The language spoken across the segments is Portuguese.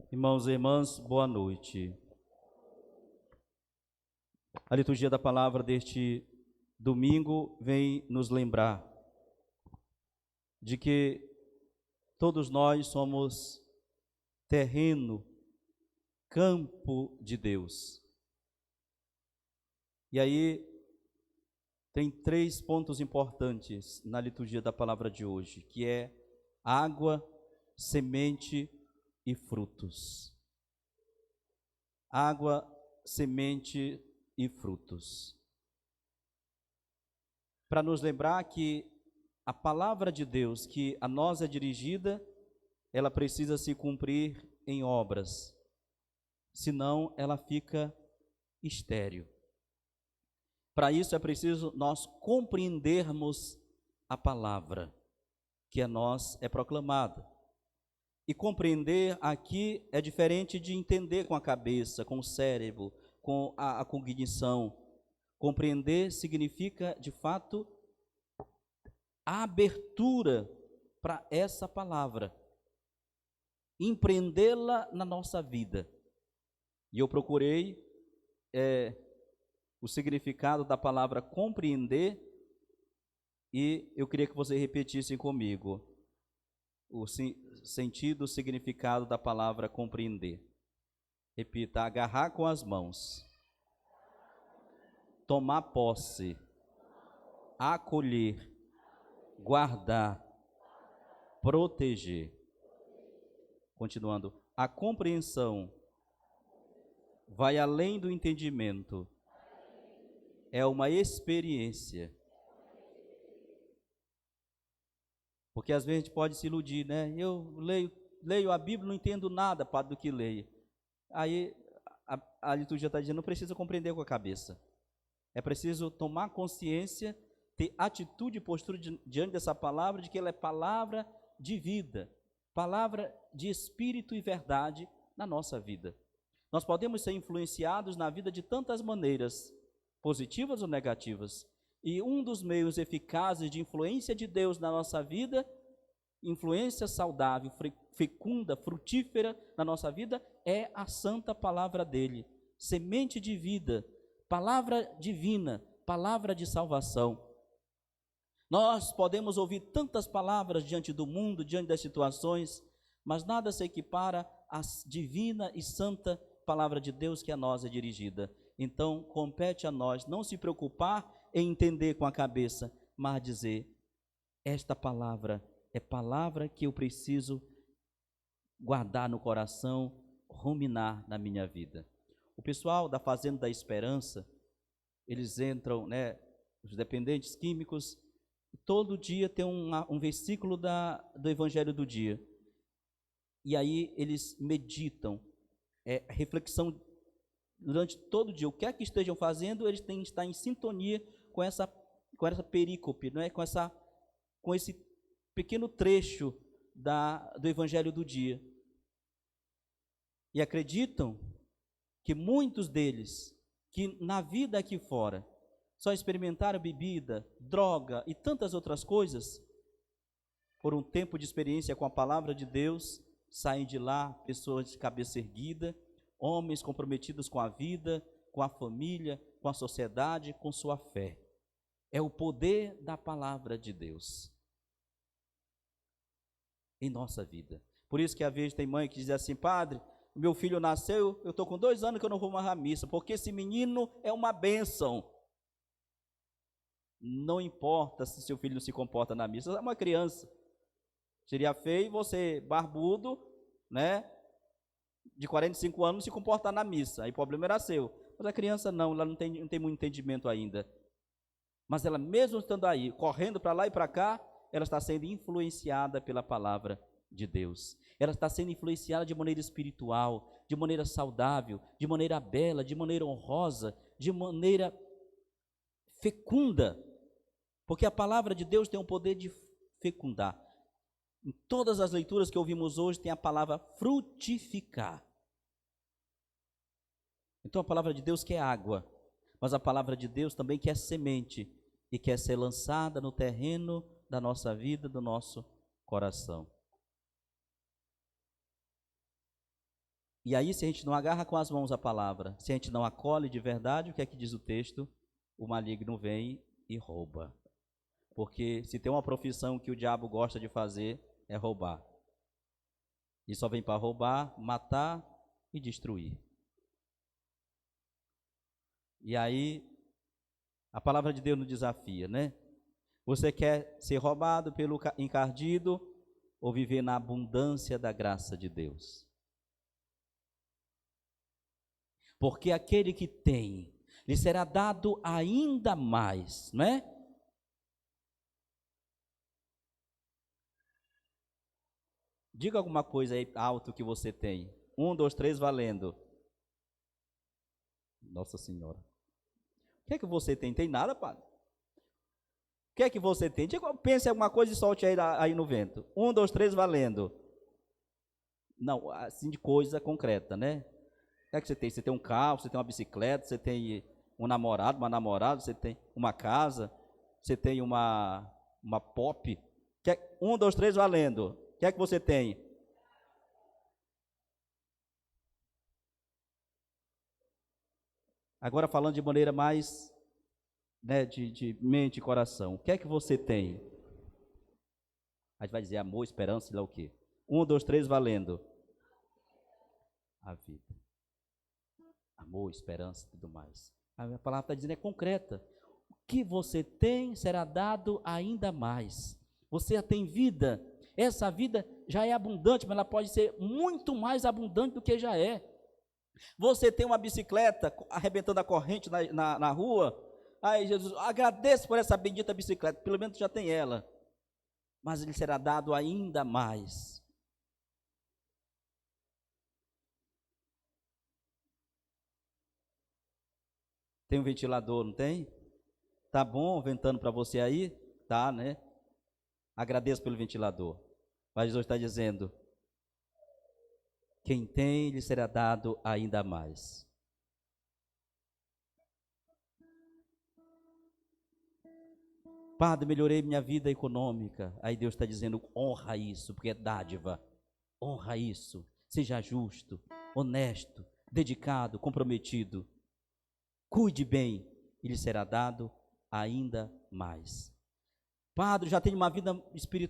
Irmãos e irmãs, boa noite. A liturgia da palavra deste domingo vem nos lembrar de que todos nós somos terreno, campo de Deus. E aí tem 3 pontos importantes na liturgia da palavra de hoje, que é água, semente e frutos. Água, semente e frutos. Para nos lembrar que a palavra de Deus que a nós é dirigida, ela precisa se cumprir em obras, senão ela fica estéril. Para isso é preciso nós compreendermos a palavra que a nós é proclamada. E compreender aqui é diferente de entender com a cabeça, com o cérebro, com a cognição. Compreender significa, de fato, a abertura para essa palavra, empreendê-la na nossa vida. E eu procurei o significado da palavra compreender, e eu queria que vocês repetissem comigo o sentido, o significado da palavra compreender. Repita: agarrar com as mãos, tomar posse, acolher, guardar, proteger. Continuando, a compreensão vai além do entendimento, é uma experiência. Porque às vezes a gente pode se iludir, né? Eu leio a Bíblia, não entendo nada, padre, do que leio. Aí a liturgia está dizendo, não precisa compreender com a cabeça. É preciso tomar consciência, ter atitude e postura diante dessa palavra, de que ela é palavra de vida, palavra de espírito e verdade na nossa vida. Nós podemos ser influenciados na vida de tantas maneiras, positivas ou negativas. E um dos meios eficazes de influência de Deus na nossa vida, influência saudável, fecunda, frutífera na nossa vida, é a santa palavra dele, semente de vida, palavra divina, palavra de salvação. Nós podemos ouvir tantas palavras diante do mundo, diante das situações, mas nada se equipara à divina e santa palavra de Deus que a nós é dirigida. Então, compete a nós não se preocupar em entender com a cabeça, mas dizer, esta palavra é palavra que eu preciso guardar no coração, ruminar na minha vida. O pessoal da Fazenda da Esperança, eles entram, né, os dependentes químicos, todo dia tem um versículo do Evangelho do dia. E aí eles meditam, reflexão durante todo o dia. O que é que estejam fazendo, eles têm que estar em sintonia com essa perícope, não é? Com esse pequeno trecho do Evangelho do dia. E acreditam que muitos deles, que na vida aqui fora, só experimentaram bebida, droga e tantas outras coisas, por um tempo de experiência com a palavra de Deus, saem de lá pessoas de cabeça erguida, homens comprometidos com a vida, com a família, com a sociedade, com sua fé. É o poder da palavra de Deus em nossa vida. Por isso que às vezes tem mãe que diz assim, padre, meu filho nasceu, eu estou com 2 anos que eu não vou mais à missa, porque esse menino é uma bênção. Não importa se seu filho não se comporta na missa, é uma criança. Seria feio você, barbudo, né, de 45 anos, se comportar na missa, aí o problema era seu. Mas a criança não, ela não tem muito entendimento ainda. Mas ela mesmo estando aí, correndo para lá e para cá, ela está sendo influenciada pela palavra de Deus. Ela está sendo influenciada de maneira espiritual, de maneira saudável, de maneira bela, de maneira honrosa, de maneira fecunda. Porque a palavra de Deus tem o poder de fecundar. Em todas as leituras que ouvimos hoje tem a palavra frutificar. Então a palavra de Deus quer água, mas a palavra de Deus também quer semente e quer ser lançada no terreno da nossa vida, do nosso coração. E aí, se a gente não agarra com as mãos a palavra, se a gente não acolhe de verdade, o que é que diz o texto? O maligno vem e rouba. Porque se tem uma profissão que o diabo gosta de fazer, é roubar. E só vem para roubar, matar e destruir. E aí, a palavra de Deus nos desafia, né? Você quer ser roubado pelo encardido ou viver na abundância da graça de Deus? Porque aquele que tem, lhe será dado ainda mais, não é? Diga alguma coisa aí alto que você tem. 1, 2, 3, valendo. Nossa Senhora. O que é que você tem? Tem nada, padre? O que é que você tem? Diga, pense em alguma coisa e solte aí no vento. 1, 2, 3, valendo. Não, assim de coisa concreta, né? O que é que você tem? Você tem um carro, você tem uma bicicleta, você tem um namorado, uma namorada, você tem uma casa, você tem uma pop. 1, 2, 3, valendo. O que é que você tem? Agora falando de maneira mais, né, de mente e coração. O que é que você tem? A gente vai dizer amor, esperança, sei lá o quê. 1, 2, 3, valendo. A vida. Amor, esperança e tudo mais. A palavra está dizendo é concreta. O que você tem será dado ainda mais. Você já tem vida. Essa vida já é abundante, mas ela pode ser muito mais abundante do que já é. Você tem uma bicicleta arrebentando a corrente na rua. Ai, Jesus, agradeço por essa bendita bicicleta. Pelo menos já tem ela. Mas ele será dado ainda mais. Tem um ventilador, não tem? Tá bom ventando para você aí? Tá, né? Agradeço pelo ventilador. Mas Jesus está dizendo: quem tem, lhe será dado ainda mais. Padre, melhorei minha vida econômica. Aí Deus está dizendo: honra isso, porque é dádiva. Honra isso. Seja justo, honesto, dedicado, comprometido. Cuide bem, e lhe será dado ainda mais. Padre, já tenho uma vida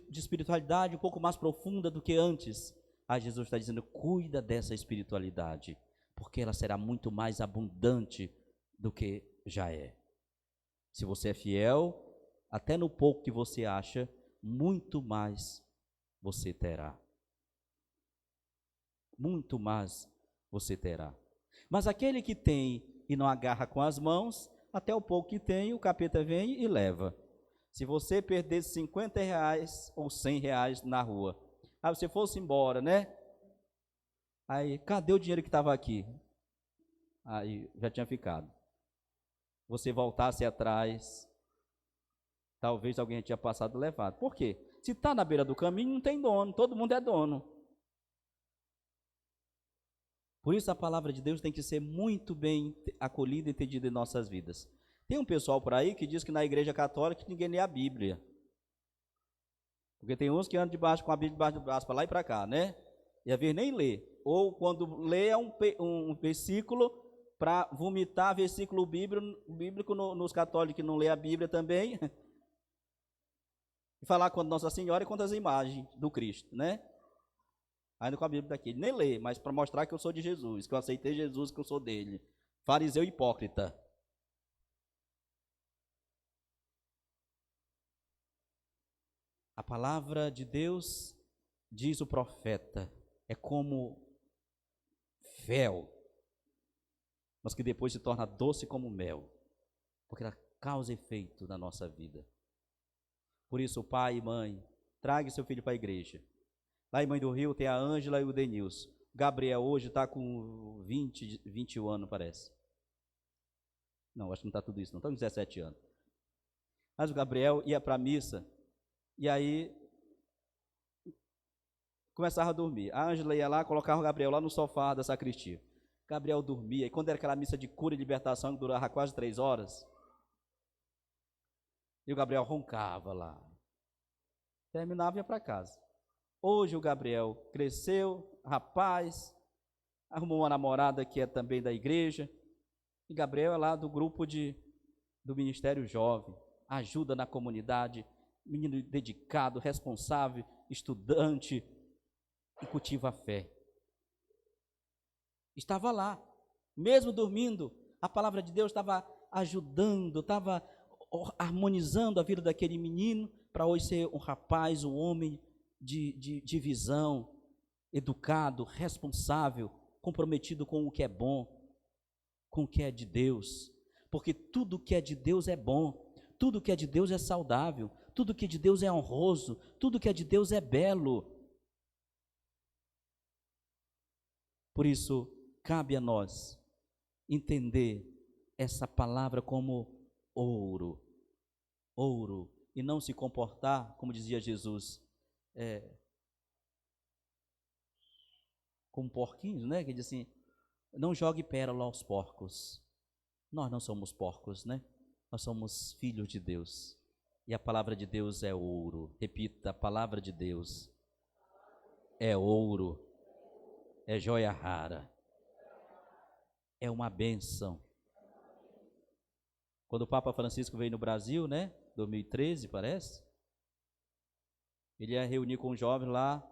de espiritualidade um pouco mais profunda do que antes. Aí Jesus está dizendo: cuida dessa espiritualidade, porque ela será muito mais abundante do que já é. Se você é fiel, até no pouco que você acha, muito mais você terá. Muito mais você terá. Mas aquele que tem e não agarra com as mãos, até o pouco que tem, o capeta vem e leva. Se você perdesse 50 reais ou 100 reais na rua, aí você fosse embora, né? Aí, cadê o dinheiro que estava aqui? Aí, já tinha ficado. Você voltasse atrás, talvez alguém tinha passado e levado. Por quê? Se está na beira do caminho, não tem dono, todo mundo é dono. Por isso a palavra de Deus tem que ser muito bem acolhida e entendida em nossas vidas. Tem um pessoal por aí que diz que na igreja católica ninguém lê a Bíblia. Porque tem uns que andam com a Bíblia debaixo do braço, para lá e para cá, né? E às vezes nem lê. Ou quando lê é um versículo para vomitar versículo bíblico nos católicos que não lê a Bíblia também. E falar contra Nossa Senhora e contra as imagens do Cristo, né? Ainda com a Bíblia daqui. Nem lê, mas para mostrar que eu sou de Jesus, que eu aceitei Jesus, que eu sou dele. Fariseu hipócrita. A palavra de Deus, diz o profeta, é como fel, mas que depois se torna doce como mel, porque ela causa efeito na nossa vida. Por isso, pai e mãe, traga seu filho para a igreja. Lá em Mãe do Rio tem a Ângela e o Denilson. Gabriel hoje está com 21 anos, parece. Não, acho que não está tudo isso, não. Está com 17 anos. Mas o Gabriel ia para a missa, e aí começava a dormir. A Ângela ia lá, colocava o Gabriel lá no sofá da sacristia. Gabriel dormia, e quando era aquela missa de cura e libertação, que durava quase 3 horas, e o Gabriel roncava lá. Terminava e ia para casa. Hoje o Gabriel cresceu, rapaz, arrumou uma namorada que é também da igreja, e Gabriel é lá do grupo do Ministério Jovem, ajuda na comunidade, menino dedicado, responsável, estudante, e cultiva a fé. Estava lá, mesmo dormindo, a palavra de Deus estava ajudando, estava harmonizando a vida daquele menino, para hoje ser um rapaz, um homem de visão, educado, responsável, comprometido com o que é bom, com o que é de Deus, porque tudo que é de Deus é bom, tudo que é de Deus é saudável, tudo que é de Deus é honroso, tudo que é de Deus é belo. Por isso, cabe a nós entender essa palavra como ouro, ouro, e não se comportar, como dizia Jesus, como porquinhos, né? Que diz assim, não jogue pérola aos porcos. Nós não somos porcos, né? Nós somos filhos de Deus. E a palavra de Deus é ouro. Repita, a palavra de Deus é ouro, é joia rara, é uma bênção. Quando o Papa Francisco veio no Brasil, né? 2013, parece. Ele ia reunir com os jovens lá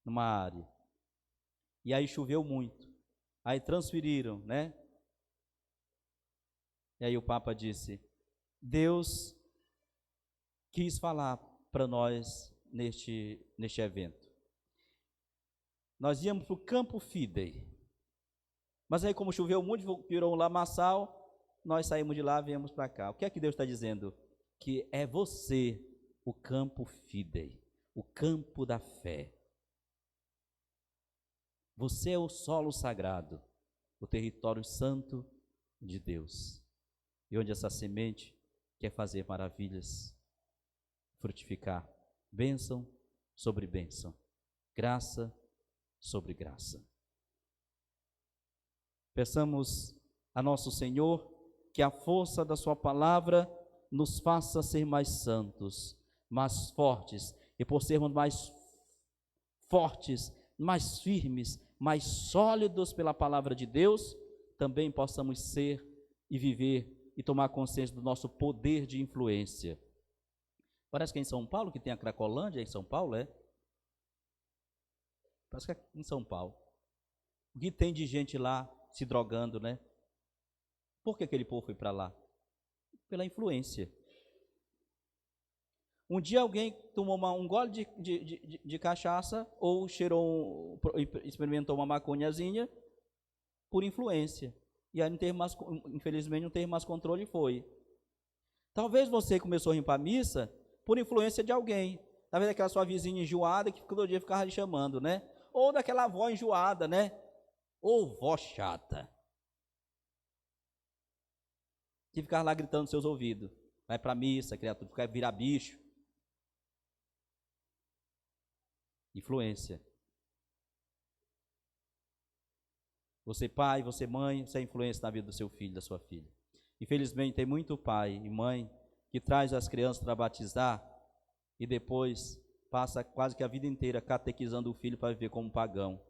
numa área. E aí choveu muito. Aí transferiram, né? E aí o Papa disse, Deus quis falar para nós neste evento. Nós íamos para o Campo Fidei. Mas aí como choveu muito, virou um lamaçal, nós saímos de lá e viemos para cá. O que é que Deus está dizendo? Que é você o Campo Fidei, o campo da fé. Você é o solo sagrado, o território santo de Deus. E onde essa semente quer fazer maravilhas, frutificar, bênção sobre bênção, graça sobre graça. Peçamos a nosso Senhor que a força da sua palavra nos faça ser mais santos, mais fortes, e por sermos mais fortes, mais firmes, mais sólidos pela palavra de Deus, também possamos ser e viver e tomar consciência do nosso poder de influência. Parece que é em São Paulo que tem a Cracolândia, é em São Paulo, é? Parece que é em São Paulo. O que tem de gente lá se drogando, né? Por que aquele povo foi para lá? Pela influência. Um dia alguém tomou um gole de cachaça ou cheirou, experimentou uma maconhazinha por influência. E aí, infelizmente, não teve mais controle e foi. Talvez você começou a ir para a missa por influência de alguém. Talvez aquela sua vizinha enjoada que todo dia ficava lhe chamando, né? Ou daquela avó enjoada, né? Ou vó chata. Que ficava lá gritando nos seus ouvidos. Vai para a missa, criatura, fica virar bicho. Influência. Você pai, você mãe, você é influência na vida do seu filho, da sua filha. Infelizmente tem muito pai e mãe que traz as crianças para batizar e depois passa quase que a vida inteira catequizando o filho para viver como pagão.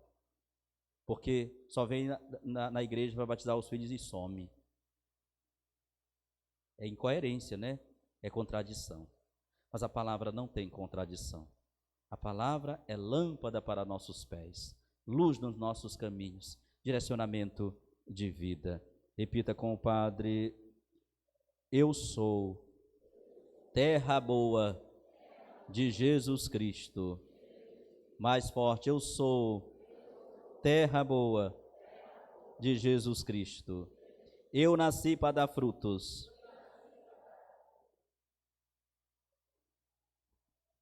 Porque só vem na igreja para batizar os filhos e some. É incoerência, né? É contradição. Mas a palavra não tem contradição. A palavra é lâmpada para nossos pés, luz nos nossos caminhos, direcionamento de vida. Repita com o Padre: eu sou terra boa de Jesus Cristo. Mais forte: eu sou terra boa de Jesus Cristo. Eu nasci para dar frutos.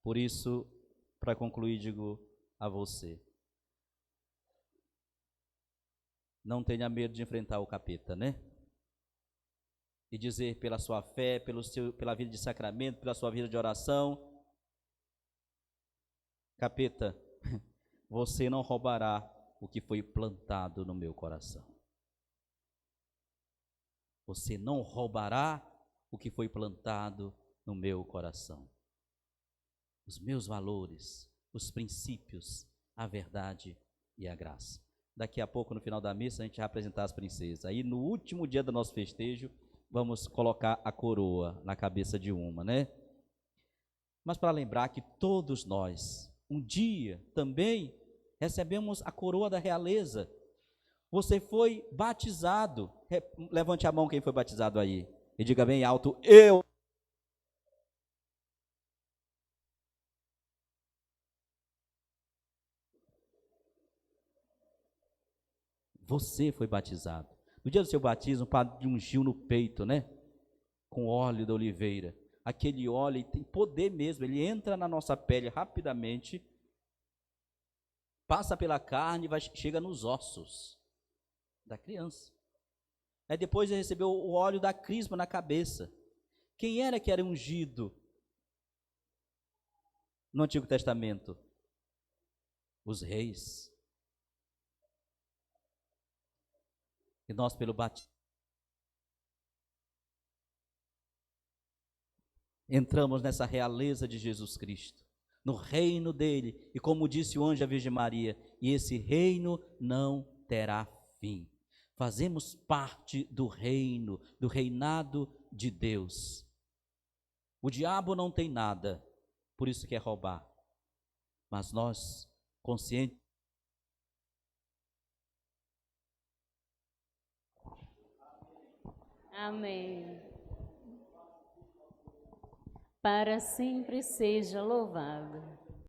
Por isso, para concluir, digo a você: não tenha medo de enfrentar o capeta, né? E dizer pela sua fé, pela vida de sacramento, pela sua vida de oração: capeta, você não roubará o que foi plantado no meu coração. Você não roubará o que foi plantado no meu coração. Os meus valores, os princípios, a verdade e a graça. Daqui a pouco, no final da missa, a gente vai apresentar as princesas. Aí, no último dia do nosso festejo, vamos colocar a coroa na cabeça de uma, né? Mas para lembrar que todos nós, um dia também, recebemos a coroa da realeza. Você foi batizado. Levante a mão quem foi batizado aí. E diga bem alto, eu. Você foi batizado. No dia do seu batismo, o padre ungiu no peito, né? Com óleo da oliveira. Aquele óleo tem poder mesmo, ele entra na nossa pele rapidamente, passa pela carne e chega nos ossos da criança. Aí depois ele recebeu o óleo da crisma na cabeça. Quem era que era ungido no Antigo Testamento? Os reis. E nós, pelo batismo, entramos nessa realeza de Jesus Cristo, no reino dele. E como disse o anjo à Virgem Maria, e esse reino não terá fim. Fazemos parte do reino, do reinado de Deus. O diabo não tem nada, por isso quer roubar. Mas nós, conscientes, amém. Para sempre seja louvado.